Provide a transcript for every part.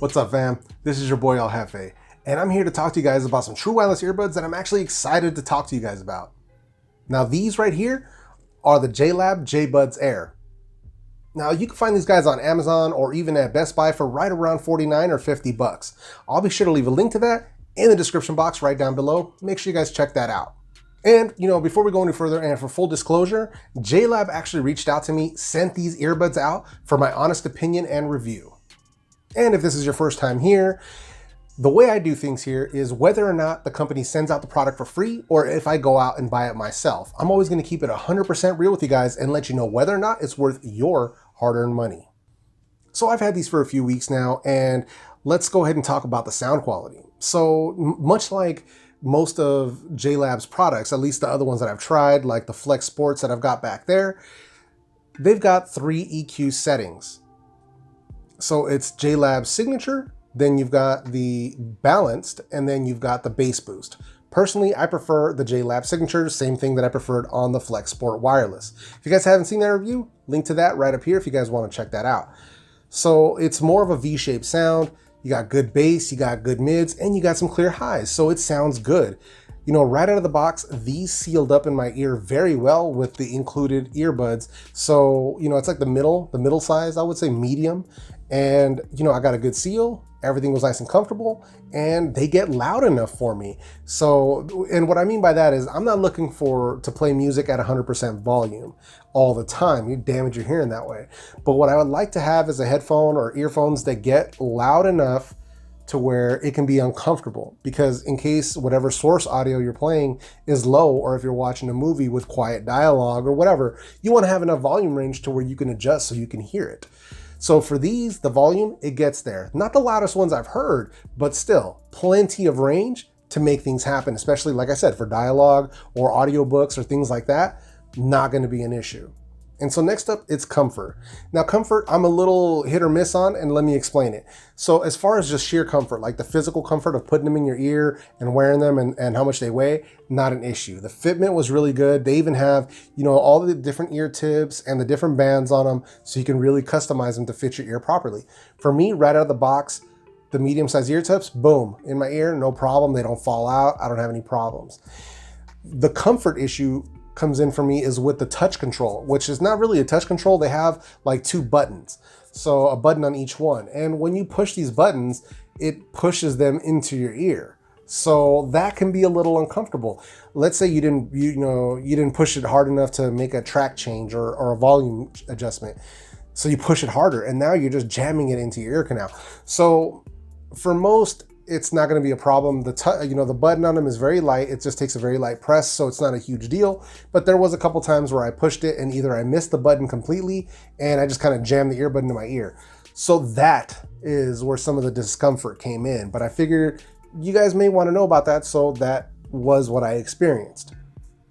What's up, fam? This is your boy El Jefe, and I'm here to talk to you guys about some true wireless earbuds that I'm actually excited to talk to you guys about. Now, these right here are the JLab JBuds Air. Now, you can find these guys on Amazon or even at Best Buy for right around 49 or 50 bucks. I'll be sure to leave a link to that in the description box right down below. Make sure you guys check that out. And, before we go any further, and for full disclosure, JLab actually reached out to me, sent these earbuds out for my honest opinion and review. And if this is your first time here, the way I do things here is whether or not the company sends out the product for free or if I go out and buy it myself. I'm always going to keep it 100% real with you guys and let you know whether or not it's worth your hard-earned money. So I've had these for a few weeks now, and let's go ahead and talk about the sound quality. So much like most of JLab's products, at least the other ones that I've tried, like the Flex Sports that I've got back there, they've got 3 EQ settings. So it's JLab Signature, then you've got the Balanced, and then you've got the Bass Boost. Personally, I prefer the JLab Signature, same thing that I preferred on the Flex Sport Wireless. If you guys haven't seen that review, link to that right up here if you guys want to check that out. So it's more of a V-shaped sound. You got good bass, you got good mids, and you got some clear highs, so it sounds good. Right out of the box, these sealed up in my ear very well with the included earbuds. So, it's like the middle size, I would say medium. And, I got a good seal. Everything was nice and comfortable, and they get loud enough for me. So, and what I mean by that is I'm not looking to play music at 100% volume all the time. You damage your hearing that way. But what I would like to have is a headphone or earphones that get loud enough to where it can be uncomfortable, because in case whatever source audio you're playing is low, or if you're watching a movie with quiet dialogue or whatever, you want to have enough volume range to where you can adjust so you can hear it. So for these, the volume, it gets there. Not the loudest ones I've heard, but still plenty of range to make things happen, especially, like I said, for dialogue or audiobooks or things like that, not going to be an issue. And so next up, it's comfort. Now comfort, I'm a little hit or miss on, and let me explain it. So as far as just sheer comfort, like the physical comfort of putting them in your ear and wearing them and how much they weigh, not an issue. The fitment was really good. They even have, all the different ear tips and the different bands on them, so you can really customize them to fit your ear properly. For me, right out of the box, the medium-sized ear tips, boom, in my ear, no problem. They don't fall out. I don't have any problems. The comfort issue comes in for me is with the touch control, which is not really a touch control. They have like 2 buttons, so a button on each one. And when you push these buttons, it pushes them into your ear. So that can be a little uncomfortable. Let's say you didn't push it hard enough to make a track change or a volume adjustment. So you push it harder, and now you're just jamming it into your ear canal. So for most, it's not going to be a problem. The button on them is very light. It just takes a very light press, so it's not a huge deal. But there was a couple times where I pushed it and either I missed the button completely and I just kind of jammed the earbud into my ear. So that is where some of the discomfort came in. But I figured you guys may want to know about that, so that was what I experienced.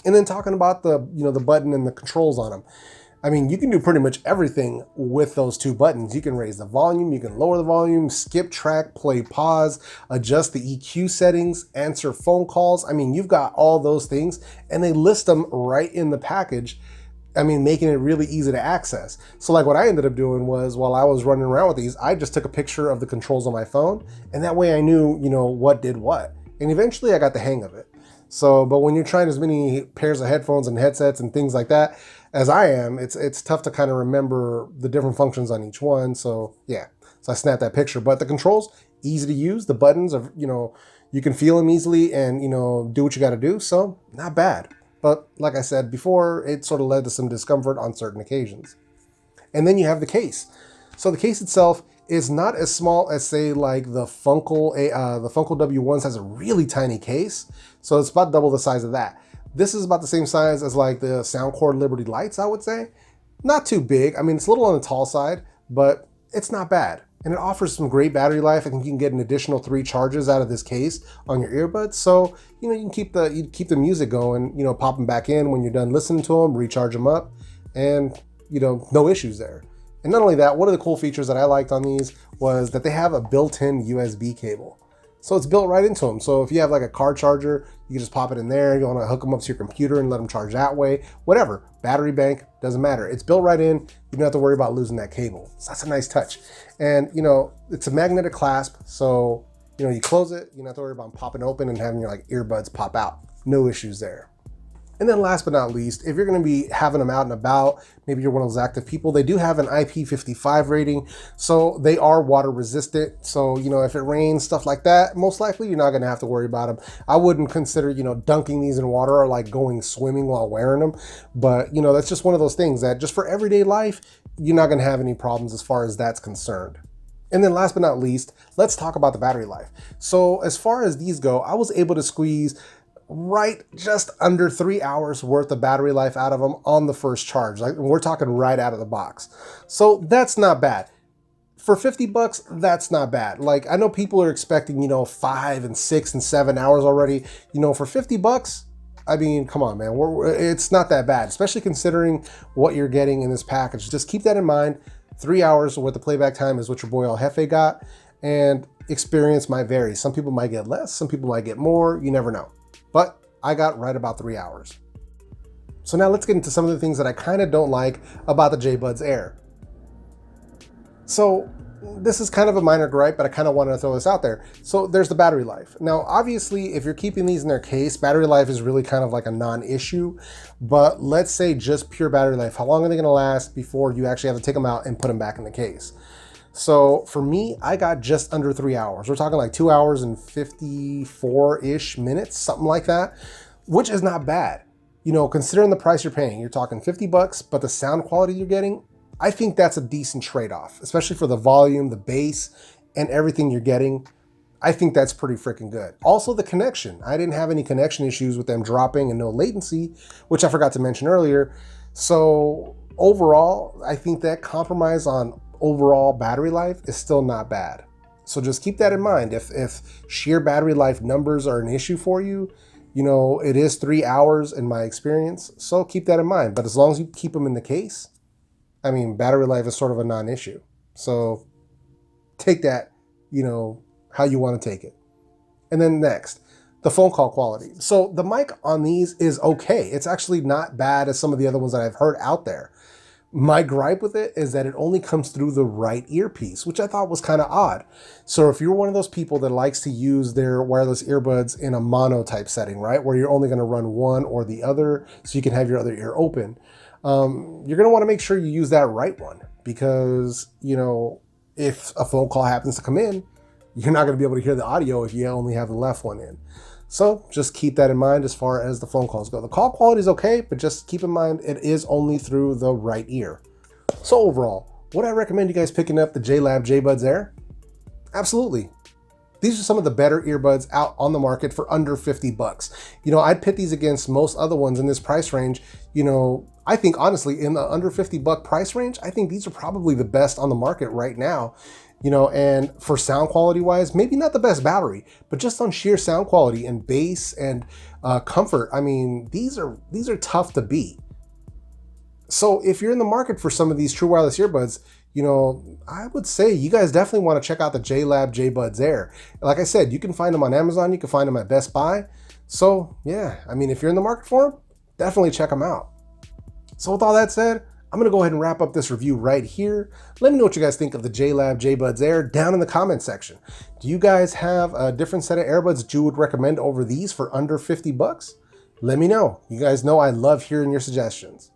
And then talking about the button and the controls on them. I mean, you can do pretty much everything with those 2 buttons. You can raise the volume, you can lower the volume, skip track, play pause, adjust the EQ settings, answer phone calls. I mean, you've got all those things, and they list them right in the package. I mean, making it really easy to access. So like what I ended up doing was, while I was running around with these, I just took a picture of the controls on my phone, and that way I knew, what did what. And eventually I got the hang of it. So, but when you're trying as many pairs of headphones and headsets and things like that as I am, it's tough to kind of remember the different functions on each one. So yeah, so I snapped that picture. But the controls, easy to use. The buttons are, you can feel them easily and, do what you got to do. So not bad. But like I said before, it sort of led to some discomfort on certain occasions. And then you have the case. So the case itself is not as small as, say, like the Funkel W1s has a really tiny case. So it's about double the size of that. This is about the same size as like the Soundcore Liberty Lights, I would say. Not too big. I mean, it's a little on the tall side, but it's not bad. And it offers some great battery life. I think you can get an additional 3 charges out of this case on your earbuds. So, you can keep the music going, pop them back in when you're done listening to them, recharge them up, and, no issues there. And not only that, one of the cool features that I liked on these was that they have a built-in USB cable. So it's built right into them. So if you have like a car charger, you can just pop it in there. You want to hook them up to your computer and let them charge that way, whatever. Battery bank, doesn't matter. It's built right in. You don't have to worry about losing that cable. So that's a nice touch. And you know, it's a magnetic clasp. So, you know, you close it, you don't have to worry about popping open and having your like earbuds pop out. No issues there. And then last but not least, if you're going to be having them out and about, maybe you're one of those active people, they do have an IP55 rating. So they are water resistant. So, you know, if it rains, stuff like that, most likely you're not going to have to worry about them. I wouldn't consider, you know, dunking these in water or like going swimming while wearing them. But, you know, that's just one of those things that just for everyday life, you're not going to have any problems as far as that's concerned. And then last but not least, let's talk about the battery life. So as far as these go, I was able to squeeze right just under 3 hours worth of battery life out of them on the first charge. Like we're talking right out of the box. So that's not bad. For 50 bucks, that's not bad. Like I know people are expecting, you know, 5 and 6 and 7 hours already. You know, for 50 bucks, I mean, come on, man. It's not that bad, especially considering what you're getting in this package. Just keep that in mind. 3 hours worth of playback time is what your boy El Jefe got. And experience might vary. Some people might get less, some people might get more. You never know. But I got right about 3 hours. So now let's get into some of the things that I kind of don't like about the JBuds Air. So this is kind of a minor gripe, but I kind of wanted to throw this out there. So there's the battery life. Now, obviously, if you're keeping these in their case, battery life is really kind of like a non-issue. But let's say just pure battery life. How long are they going to last before you actually have to take them out and put them back in the case? So for me, I got just under 3 hours. We're talking like 2 hours and 54-ish minutes, something like that, which is not bad. You know, considering the price you're paying, you're talking 50 bucks, but the sound quality you're getting, I think that's a decent trade-off, especially for the volume, the bass, and everything you're getting. I think that's pretty freaking good. Also the connection. I didn't have any connection issues with them dropping and no latency, which I forgot to mention earlier. So overall, I think that compromise on overall battery life is still not bad. So just keep that in mind. If sheer battery life numbers are an issue for you, you know, it is 3 hours in my experience. So keep that in mind. But as long as you keep them in the case, I mean, battery life is sort of a non-issue. So take that, you know, how you want to take it. And then next, the phone call quality. So the mic on these is okay. It's actually not bad as some of the other ones that I've heard out there. My gripe with it is that it only comes through the right earpiece, which I thought was kind of odd. So if you're one of those people that likes to use their wireless earbuds in a mono type setting, right, where you're only going to run one or the other so you can have your other ear open, you're going to want to make sure you use that right one, because, you know, if a phone call happens to come in, you're not going to be able to hear the audio if you only have the left one in. So just keep that in mind as far as the phone calls go. The call quality is okay, but just keep in mind it is only through the right ear. So overall, would I recommend you guys picking up the JLab JBuds Air? Absolutely. These are some of the better earbuds out on the market for under 50 bucks. You know, I'd pit these against most other ones in this price range. You know, I think honestly in the under 50 buck price range, I think these are probably the best on the market right now. You know, and for sound quality wise, maybe not the best battery, but just on sheer sound quality and bass and comfort, I mean, these are tough to beat. So if you're in the market for some of these true wireless earbuds, you know, I would say you guys definitely want to check out the JLab JBuds Air. Like I said, you can find them on Amazon, you can find them at Best Buy. So yeah, I mean, if you're in the market for them, definitely check them out. So with all that said, I'm going to go ahead and wrap up this review right here. Let me know what you guys think of the JLab JBuds Air down in the comment section. Do you guys have a different set of earbuds that you would recommend over these for under 50 bucks? Let me know. You guys know I love hearing your suggestions.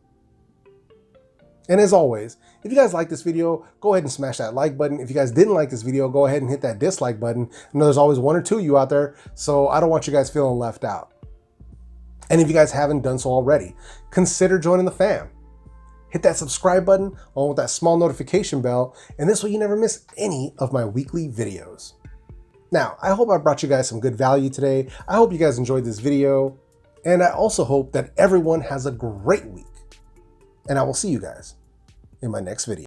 And as always, if you guys like this video, go ahead and smash that like button. If you guys didn't like this video, go ahead and hit that dislike button. I know there's always one or two of you out there, so I don't want you guys feeling left out. And if you guys haven't done so already, consider joining the fam. Hit that subscribe button along with that small notification bell, and this way you never miss any of my weekly videos. Now, I hope I brought you guys some good value today. I hope you guys enjoyed this video, and I also hope that everyone has a great week. And I will see you guys in my next video.